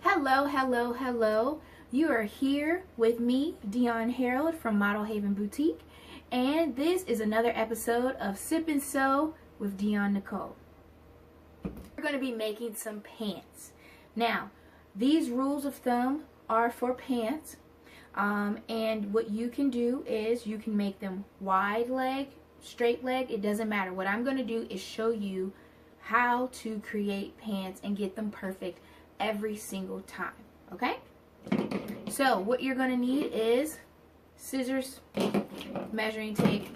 Hello, hello, hello. You are here with me, D'An Harold from Model Haven Boutique, and this is another episode of Sip and Sew with D'An Nicole. We're going to be making some pants. Now, these rules of thumb are for pants, and what you can do is you can make them wide leg, straight leg, it doesn't matter. What I'm going to do is show you how to create pants and get them perfect every single time, okay? So what you're going to need is scissors, measuring tape,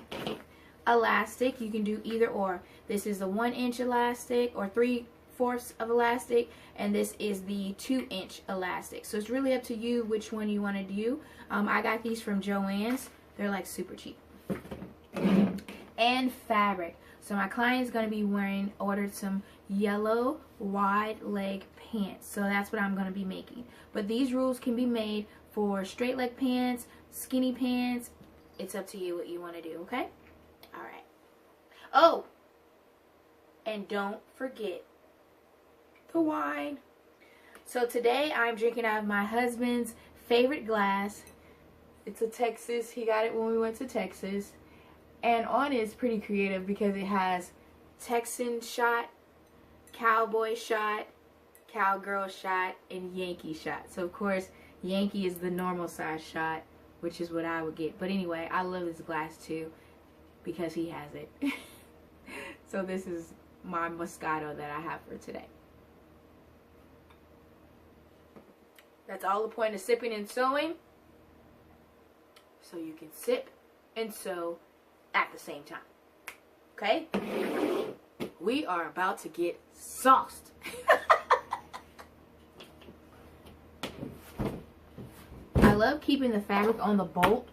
elastic. You can do either or. This is the 1-inch elastic or 3/4 of elastic, and this is the 2-inch elastic. So it's really up to you which one you want to do. I got these from Joann's. They're like super cheap. And fabric. So my client is going to be ordered some yellow wide leg pants. So that's what I'm going to be making. But these rules can be made for straight leg pants, skinny pants. It's up to you what you want to do, okay? Alright. Oh! And don't forget the wine. So today I'm drinking out of my husband's favorite glass. It's a Texas. He got it when we went to Texas. And on it is pretty creative because it has Texan shot, cowboy shot, cowgirl shot, and Yankee shot. So of course, Yankee is the normal size shot, which is what I would get. But anyway, I love this glass too because he has it. So this is my Moscato that I have for today. That's all the point of sipping and sewing. So you can sip and sew at the same time. Okay? We are about to get sauced. I love keeping the fabric on the bolt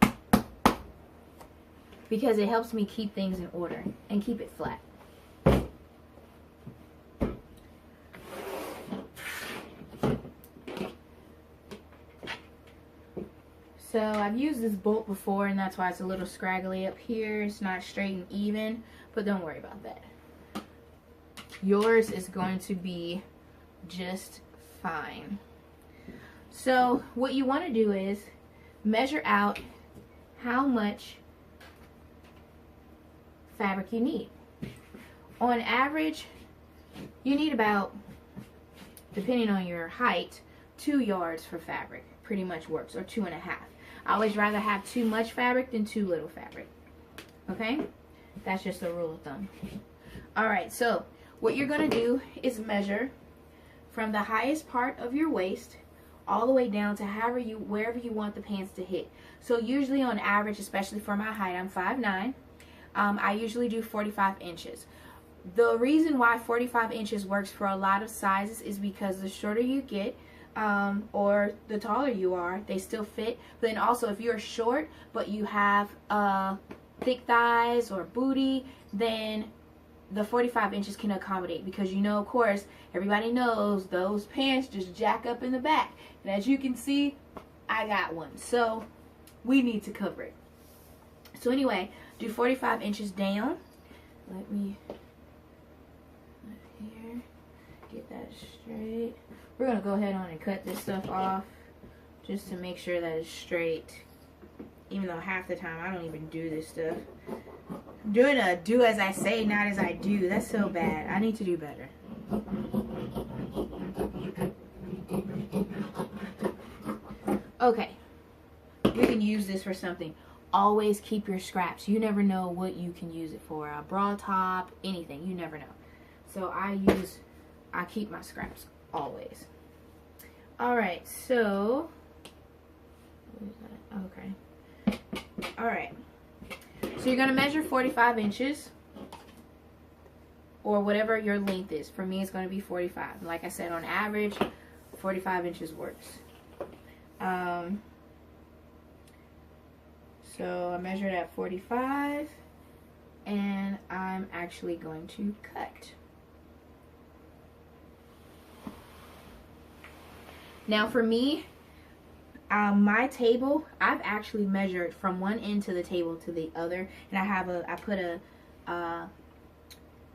because it helps me keep things in order and keep it flat. So I've used this bolt before, and that's why it's a little scraggly up here. It's not straight and even, but don't worry about that. Yours is going to be just fine. So what you want to do is measure out how much fabric you need. On average, you need about, depending on your height, 2 yards for fabric. Pretty much works, or 2.5. I always rather have too much fabric than too little fabric. Okay? That's just a rule of thumb. Alright, so what you're going to do is measure from the highest part of your waist all the way down to wherever you want the pants to hit. So usually on average, especially for my height, I'm 5'9". I usually do 45 inches. The reason why 45 inches works for a lot of sizes is because the shorter you get, or the taller you are, they still fit. But then also if you're short but you have thick thighs or booty, then the 45 inches can accommodate, because you know, of course, everybody knows those pants just jack up in the back, and as you can see, I got one, so we need to cover it. So anyway, do 45 inches down. Let me here get that straight. We're going to go ahead on and cut this stuff off just to make sure that it's straight. Even though half the time I don't even do this stuff. I'm doing a do as I say, not as I do. That's so bad. I need to do better. Okay. You can use this for something. Always keep your scraps. You never know what you can use it for. A bra top, anything. You never know. So I keep my scraps always. Alright, so okay. Alright. So you're going to measure 45 inches or whatever your length is. For me, it's going to be 45. Like I said, on average, 45 inches works. So I measured at 45, and I'm actually going to cut. Now for me, my table, I've actually measured from one end to the table to the other, and I put a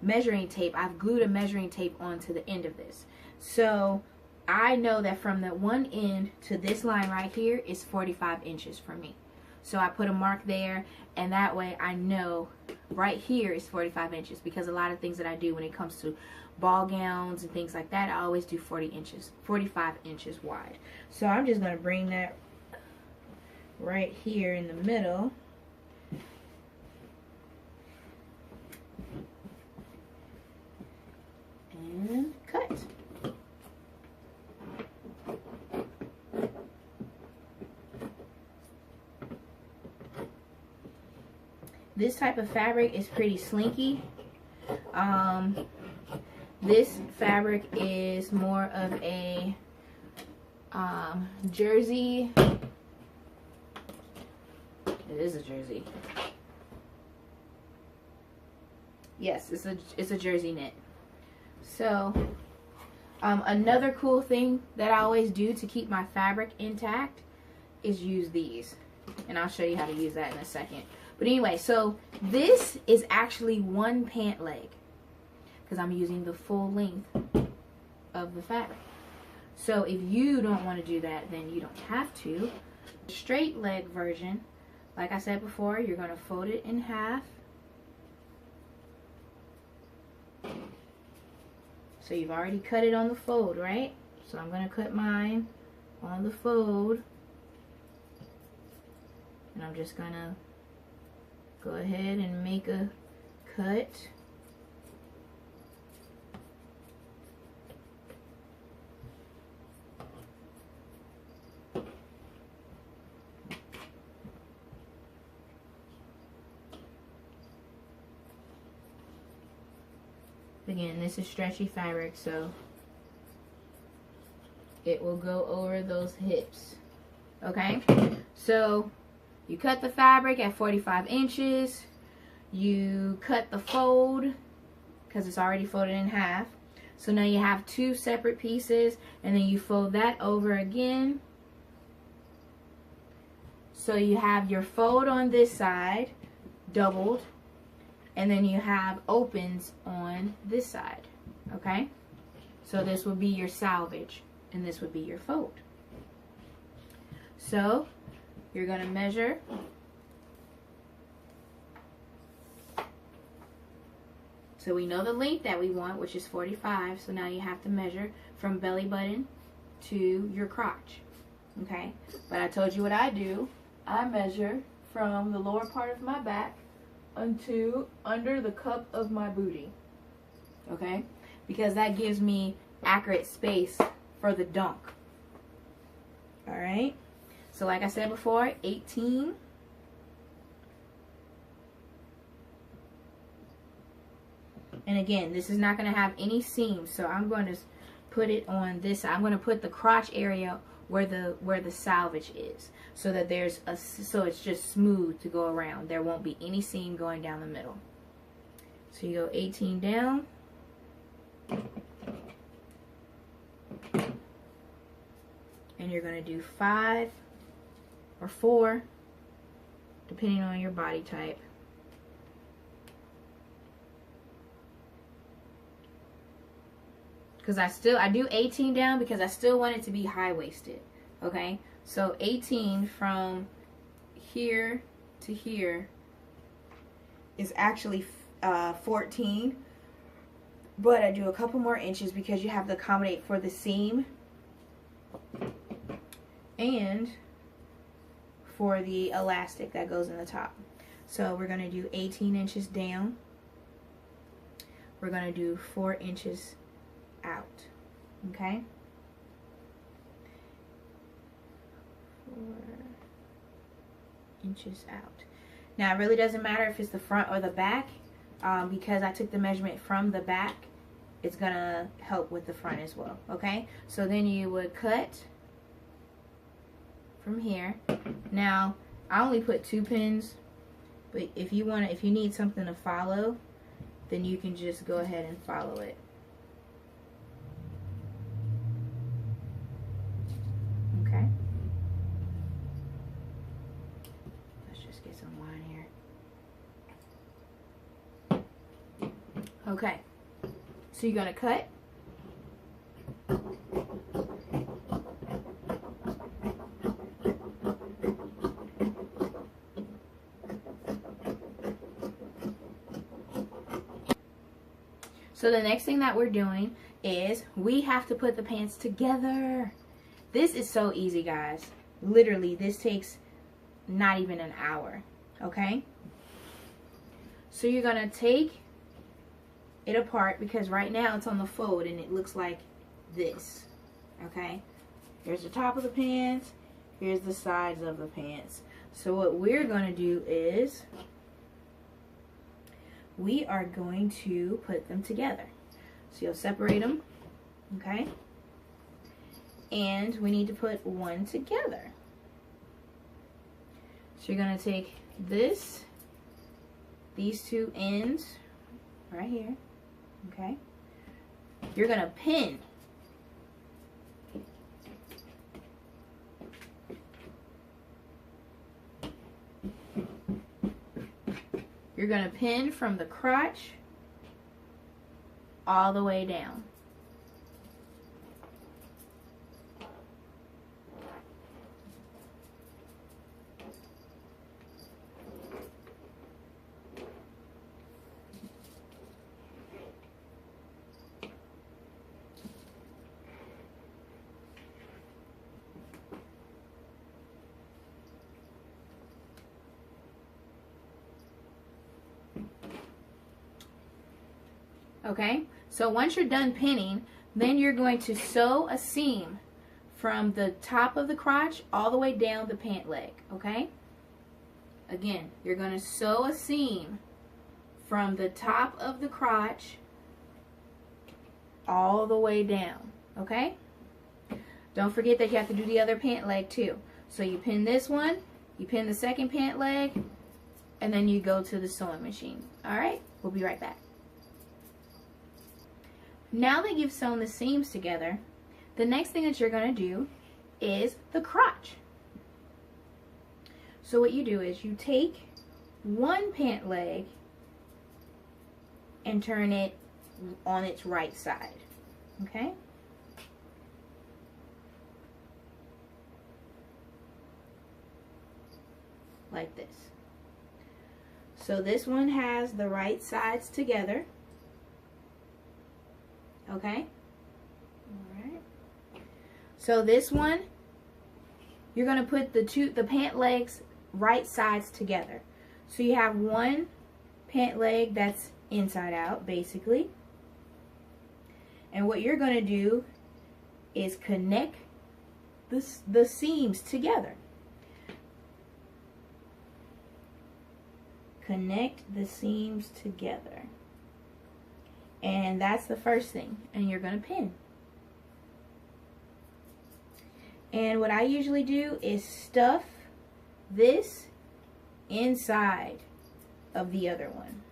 measuring tape. I've glued a measuring tape onto the end of this. So I know that from the one end to this line right here is 45 inches for me. So I put a mark there, and that way I know right here is 45 inches, because a lot of things that I do when it comes to ball gowns and things like that, I always do 45 inches wide. So I'm just going to bring that right here in the middle. And cut. This type of fabric is pretty slinky. This fabric is more of a jersey. It is a jersey. Yes, it's a jersey knit. So another cool thing that I always do to keep my fabric intact is use these, and I'll show you how to use that in a second. But anyway, so this is actually one pant leg, because I'm using the full length of the fabric. So if you don't want to do that, then you don't have to. Straight leg version, like I said before, you're going to fold it in half. So you've already cut it on the fold, right? So I'm going to cut mine on the fold. And I'm just going to go ahead and make a cut. Again, this is stretchy fabric, so it will go over those hips. Okay? So you cut the fabric at 45 inches. You cut the fold because it's already folded in half. So now you have two separate pieces, and then you fold that over again. So you have your fold on this side doubled, and then you have opens on this side. Okay? So this would be your salvage, and this would be your fold. So you're going to measure. So we know the length that we want, which is 45. So now you have to measure from belly button to your crotch. Okay? But I told you what I do. I measure from the lower part of my back unto under the cup of my booty. Okay? Because that gives me accurate space for the dunk. Alright? So like I said before, 18. And again, this is not going to have any seams, so I'm going to put it on this side. I'm going to put the crotch area where the salvage is, so that so it's just smooth to go around. There won't be any seam going down the middle. So you go 18 down. And you're going to do 5 or 4, depending on your body type. Because I do 18 down because I still want it to be high-waisted. Okay? So 18 from here to here is actually 14. But I do a couple more inches because you have to accommodate for the seam and for the elastic that goes in the top. So we're going to do 18 inches down. We're going to do 4 inches out. Okay? 4 inches out. Now it really doesn't matter if it's the front or the back, because I took the measurement from the back. It's gonna help with the front as well. Okay? So then you would cut from here. Now I only put 2 pins, but if you need something to follow, then you can just go ahead and follow it. Okay? Let's just get some line here. Okay. So you're going to cut. So the next thing that we're doing is we have to put the pants together. This is so easy, guys. Literally, this takes not even an hour, okay? So you're gonna take it apart because right now it's on the fold and it looks like this, okay? Here's the top of the pants, here's the sides of the pants. So what we're gonna do is we are going to put them together. So you'll separate them, okay? And we need to put one together. So you're gonna take this, these two ends right here, okay? You're gonna pin from the crotch all the way down. Okay, so once you're done pinning, then you're going to sew a seam from the top of the crotch all the way down the pant leg, okay? Again, you're going to sew a seam from the top of the crotch all the way down, okay? Don't forget that you have to do the other pant leg too. So you pin this one, you pin the second pant leg, and then you go to the sewing machine. All right, we'll be right back. Now that you've sewn the seams together, the next thing that you're going to do is the crotch. So what you do is you take one pant leg and turn it on its right side, okay? Like this. So this one has the right sides together. Okay? Alright. So this one, you're going to put the pant legs right sides together. So you have one pant leg that's inside out, basically. And what you're going to do is connect the seams together. Connect the seams together. And that's the first thing. And you're going to pin. And what I usually do is stuff this inside of the other one,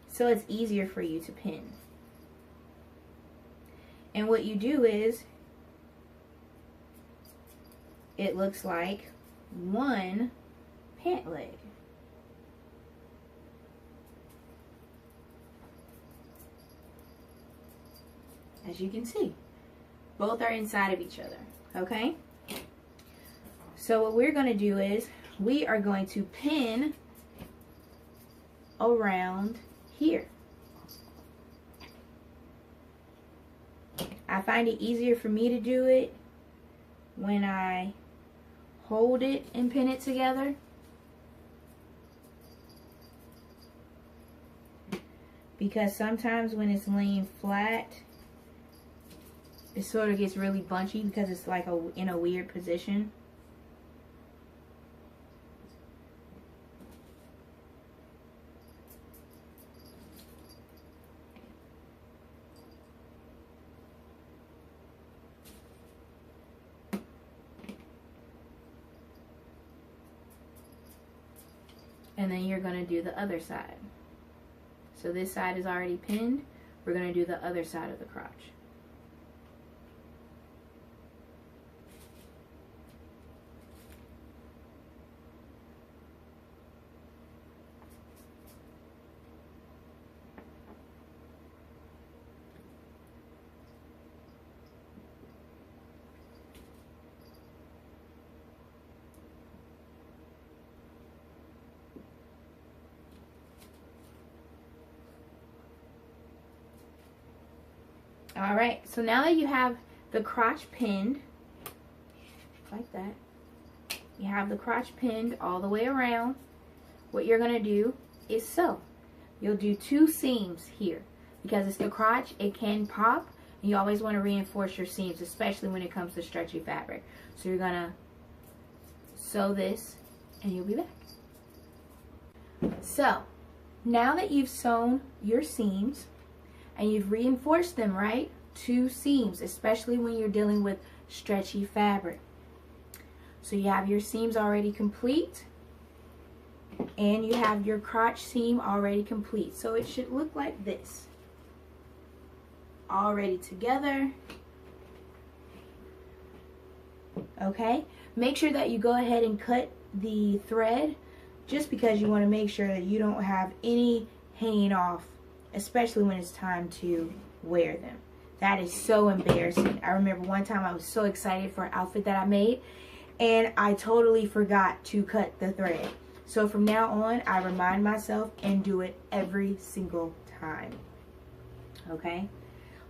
so it's easier for you to pin. And what you do is, it looks like one pant leg. As you can see, both are inside of each other, okay? So what we're going to do is, we are going to pin around here. I find it easier for me to do it when I hold it and pin it together. Because sometimes when it's laying flat, it sort of gets really bunchy because it's like in a weird position. And then you're going to do the other side. So this side is already pinned. We're going to do the other side of the crotch. All right, so now that you have the crotch pinned, like that, you have the crotch pinned all the way around, what you're gonna do is sew. You'll do 2 seams here. Because it's the crotch, it can pop. And you always want to reinforce your seams, especially when it comes to stretchy fabric. So you're gonna sew this, and you'll be back. So, now that you've sewn your seams, and you've reinforced them, right? 2 seams, especially when you're dealing with stretchy fabric. So you have your seams already complete, and you have your crotch seam already complete. So it should look like this. Already together. Okay? Make sure that you go ahead and cut the thread, just because you want to make sure that you don't have any hanging off, especially when it's time to wear them. That is so embarrassing. I remember one time I was so excited for an outfit that I made, and I totally forgot to cut the thread. So from now on, I remind myself and do it every single time. Okay?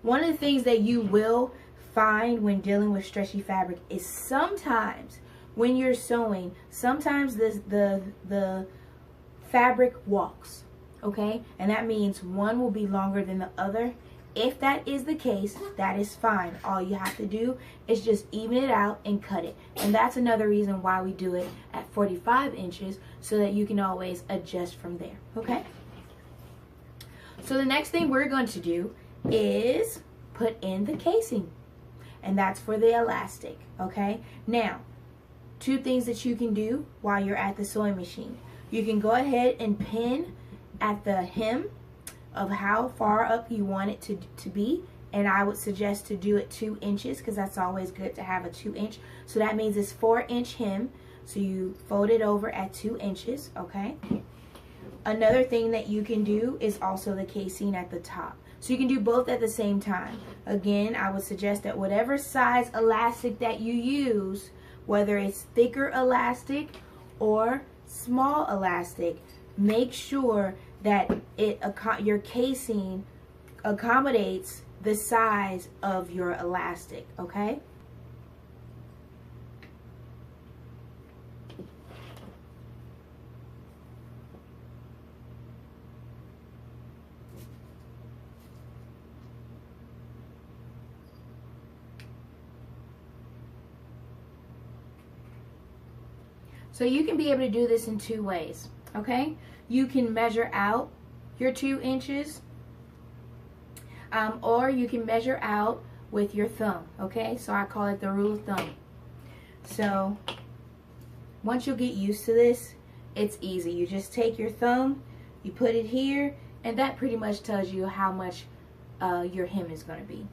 One of the things that you will find when dealing with stretchy fabric is sometimes when you're sewing, sometimes the fabric walks. Okay? And that means one will be longer than the other. If that is the case, that is fine. All you have to do is just even it out and cut it. And that's another reason why we do it at 45 inches, so that you can always adjust from there. Okay? So the next thing we're going to do is put in the casing. And that's for the elastic. Okay? Now, 2 things that you can do while you're at the sewing machine. You can go ahead and pin at the hem of how far up you want it to be, and I would suggest to do it 2 inches, because that's always good to have a 2 inch. So that means it's 4-inch hem, so you fold it over at 2 inches. Okay? Another thing that you can do is also the casing at the top, so you can do both at the same time. Again, I would suggest that whatever size elastic that you use, whether it's thicker elastic or small elastic, make sure that your casing accommodates the size of your elastic. Okay? So you can be able to do this in 2 ways. Okay? You can measure out your 2 inches, or you can measure out with your thumb. Okay? So I call it the rule of thumb. So once you get used to this, it's easy. You just take your thumb, you put it here, and that pretty much tells you how much your hem is going to be.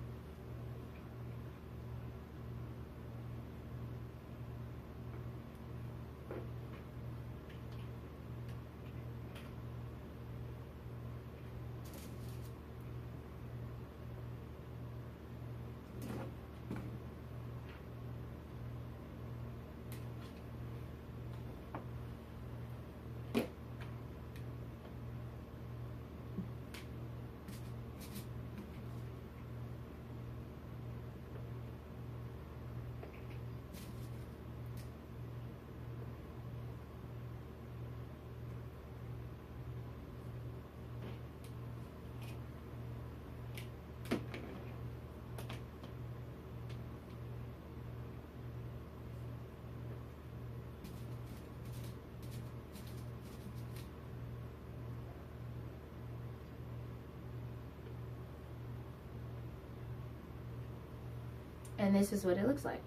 And this is what it looks like.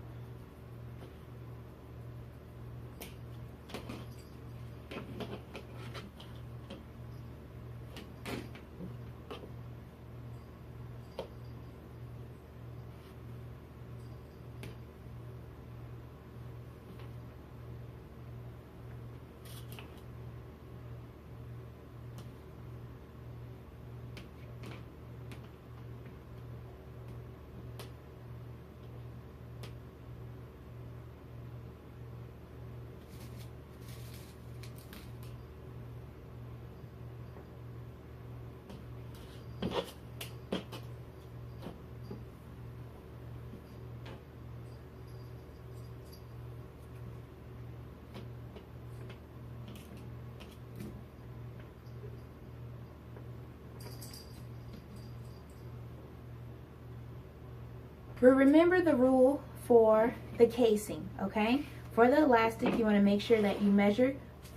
Remember the rule for the casing, okay? For the elastic, you want to make sure that you measure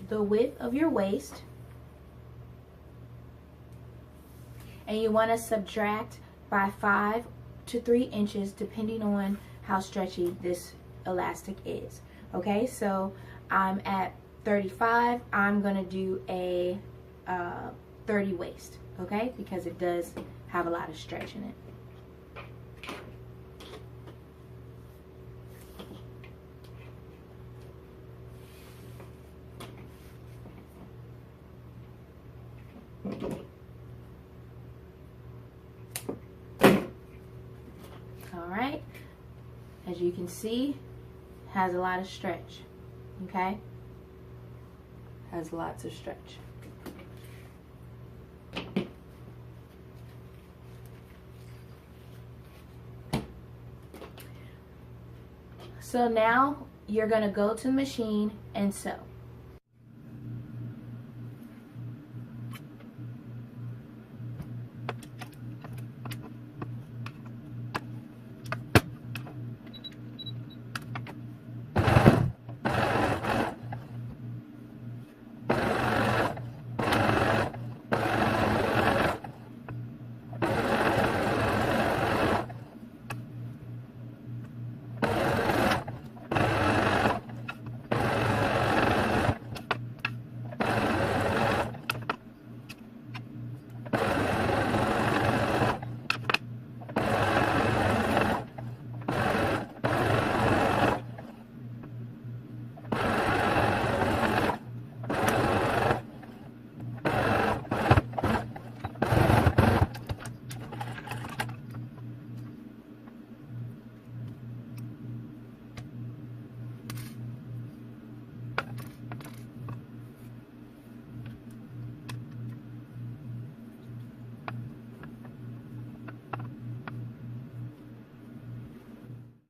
the width of your waist, and you want to subtract by 5 to 3 inches depending on how stretchy this elastic is. Okay, so I'm at 35. I'm going to do a 30 waist, okay, because it does have a lot of stretch in it. Alright, as you can see, has a lot of stretch, okay? Has lots of stretch. So now you're going to go to the machine and sew.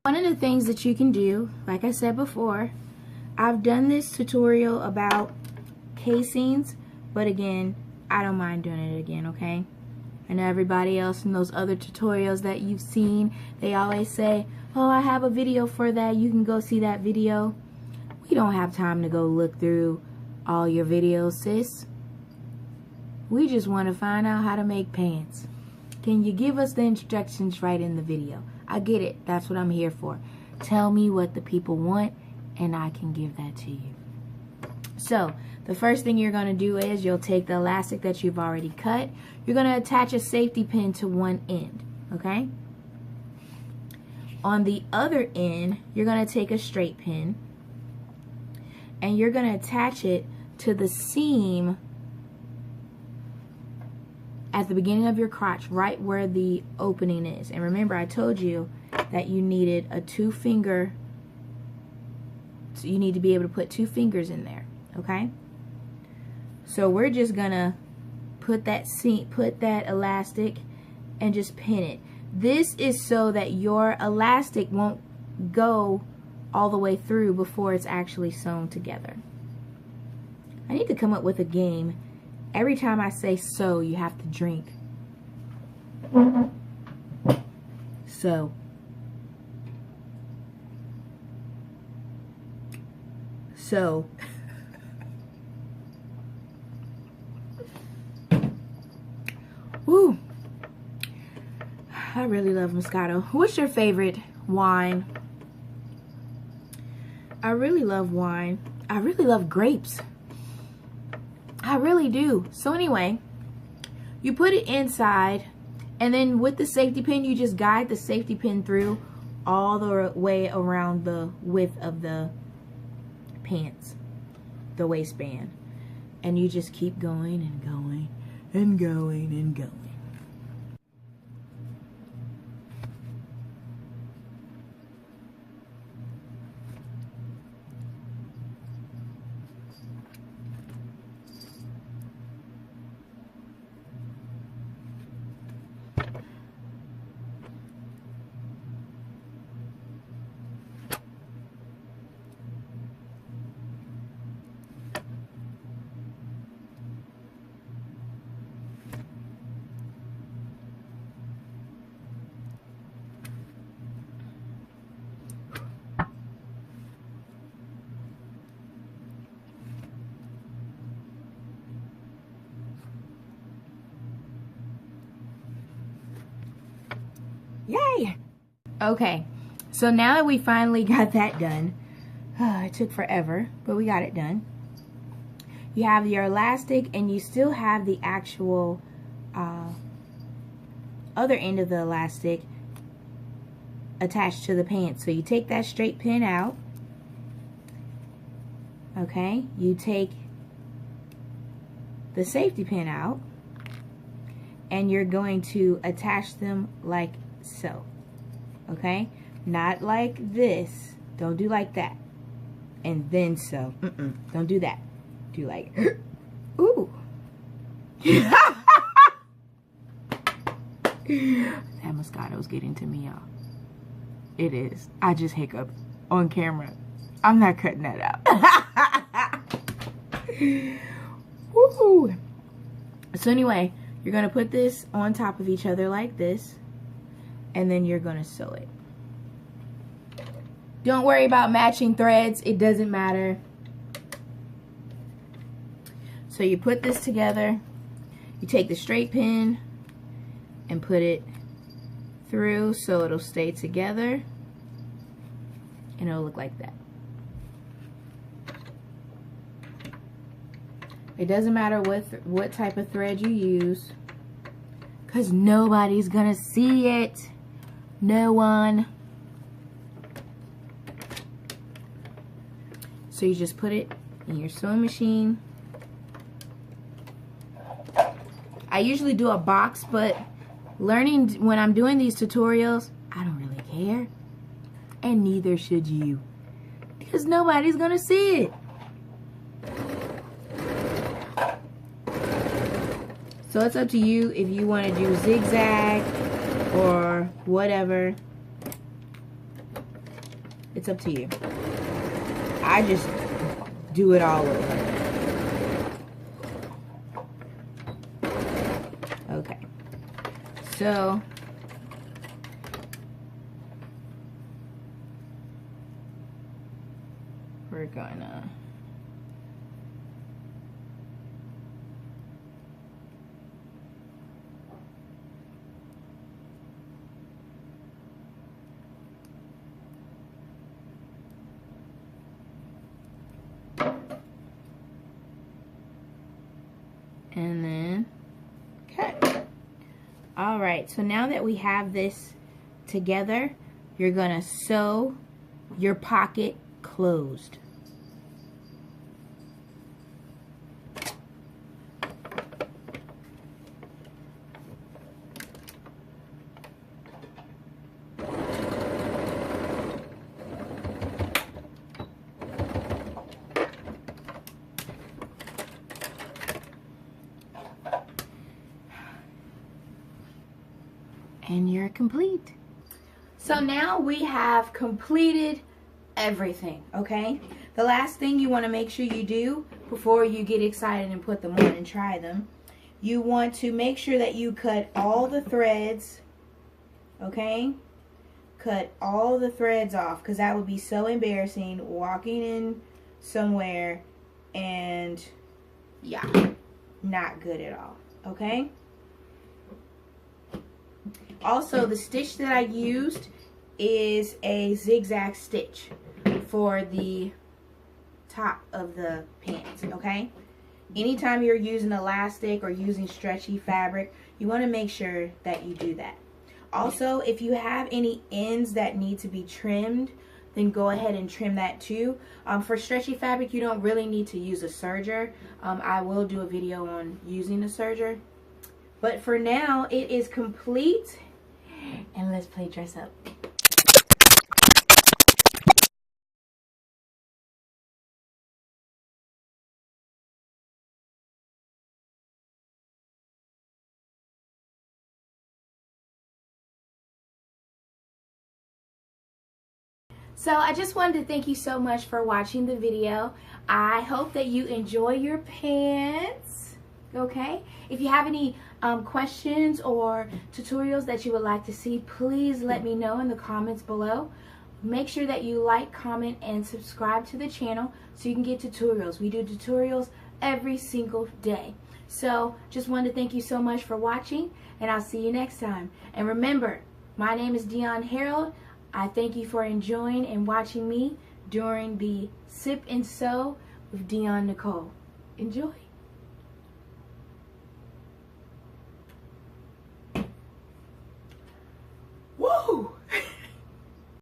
One of the things that you can do, like I said before, I've done this tutorial about casings, but again, I don't mind doing it again, okay? I know everybody else in those other tutorials that you've seen, they always say, oh, I have a video for that, you can go see that video. We don't have time to go look through all your videos, sis. We just want to find out how to make pants. Can you give us the instructions right in the video? I get it. That's what I'm here for. Tell me what the people want, and I can give that to you. So, the first thing you're going to do is you'll take the elastic that you've already cut. You're going to attach a safety pin to one end, okay? On the other end, you're going to take a straight pin, and you're going to attach it to the seam at the beginning of your crotch, right where the opening is. And remember, I told you that you needed a 2-finger, so you need to be able to put 2 fingers in there, okay? So we're just gonna put that elastic and just pin it. This is so that your elastic won't go all the way through before it's actually sewn together. I need to come up with a game. Every time I say so, you have to drink. So. Woo. I really love Moscato. What's your favorite wine? I really love wine. I really love grapes. I really do. So anyway, you put it inside, and then with the safety pin, you just guide the safety pin through all the way around the width of the pants, the waistband. And you just keep going and going and going and going. Yay! Okay, so now that we finally got that done, it took forever, but we got it done. You have your elastic, and you still have the actual other end of the elastic attached to the pants. So you take that straight pin out. Okay, you take the safety pin out, and you're going to attach them like so. Okay, not like this. Don't do like that. And then so. Don't do that. Do like, ooh. That Moscato's getting to me, y'all. It is. I just hiccup on camera. I'm not cutting that out. Woo. So anyway, you're going to put this on top of each other like this, and then you're going to sew it. Don't worry about matching threads. It doesn't matter. So you put this together. You take the straight pin and put it through so it'll stay together, and it'll look like that. It doesn't matter what type of thread you use, because nobody's gonna see it. No one. So you just put it in your sewing machine. I usually do a box, but learning when I'm doing these tutorials, I don't really care. And neither should you, because nobody's gonna see it. So it's up to you if you want to do zigzag or whatever. It's up to you. I just do it all over. Okay. So we're gonna and then cut. All right, so now that we have this together, you're gonna sew your pocket closed. And you're complete. So now we have completed everything, okay? The last thing you want to make sure you do before you get excited and put them on and try them, you want to make sure that you cut all the threads, okay? Cut all the threads off, because that would be so embarrassing walking in somewhere and yeah, not good at all, okay? Also, the stitch that I used is a zigzag stitch for the top of the pants, okay? Anytime you're using elastic or using stretchy fabric, you want to make sure that you do that. Also, if you have any ends that need to be trimmed, then go ahead and trim that too. For stretchy fabric, you don't really need to use a serger. I will do a video on using a serger. But for now, it is complete. And let's play dress up. So I just wanted to thank you so much for watching the video. I hope that you enjoy your pants. Okay? If you have any questions or tutorials that you would like to see, please let me know in the comments below. Make sure that you like, comment, and subscribe to the channel so you can get tutorials. We do tutorials every single day. So just wanted to thank you so much for watching, and I'll see you next time. And remember, My name is D'An Harold. I thank you for enjoying and watching me during the Sip and Sew with D'An Nicole. Enjoy.